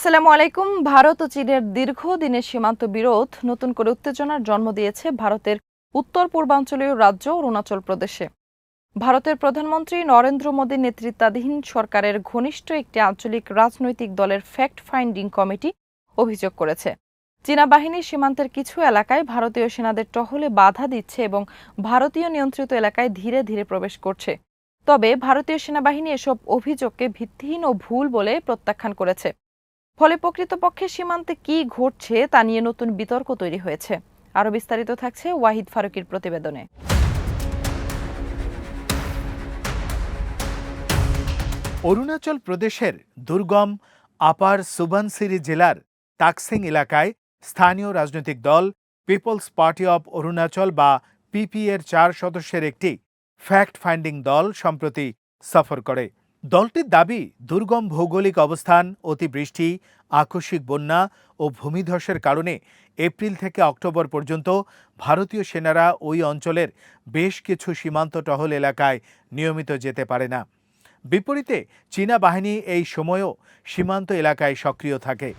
আসসালামু আলাইকুম। ভারত ও চীনের দীর্ঘদিনের সীমান্ত বিরোধ নতুন করে উত্তেজনার জন্ম দিয়েছে ভারতের উত্তর পূর্বাঞ্চলীয় রাজ্য অরুণাচল প্রদেশে। ভারতের প্রধানমন্ত্রী নরেন্দ্র মোদীর নেতৃত্বাধীন সরকারের ঘনিষ্ঠ একটি আঞ্চলিক রাজনৈতিক দলের ফ্যাক্ট ফাইন্ডিং কমিটি অভিযোগ করেছে, চীনা বাহিনী সীমান্তের কিছু এলাকায় ভারতীয় সেনাদের টহলে বাধা দিচ্ছে এবং ভারতীয় নিয়ন্ত্রিত এলাকায় ধীরে ধীরে প্রবেশ করছে। তবে ভারতীয় সেনাবাহিনী এসব অভিযোগকে ভিত্তিহীন ও ভুল বলে প্রত্যাখ্যান করেছে। ফলে প্রকৃতপক্ষে সীমান্তে কি ঘটছে তা নিয়ে নতুন বিতর্ক তৈরি হয়েছে। আরও বিস্তারিত থাকছে ওয়াহিদ ফারুকীর প্রতিবেদনে। অরুণাচল প্রদেশের দুর্গম আপার সুবনসিরি জেলার তাকসিং এলাকায় স্থানীয় রাজনৈতিক দল পিপলস পার্টি অব অরুণাচল বা পিপি এর 4 সদস্যের একটি ফ্যাক্ট ফাইন্ডিং দল সম্প্রতি সফর করে। দলটির দাবি, দুর্গম ভৌগোলিক অবস্থান, অতিবৃষ্টি, আকস্মিক বন্যা ও ভূমিধসের কারণে এপ্রিল থেকে অক্টোবর পর্যন্ত ভারতীয় সেনারা ওই অঞ্চলের বেশ কিছু সীমান্ত টহল এলাকায় নিয়মিত যেতে পারে না। বিপরীতে চীনা বাহিনী এই সময়ও সীমান্ত এলাকায় সক্রিয় থাকে।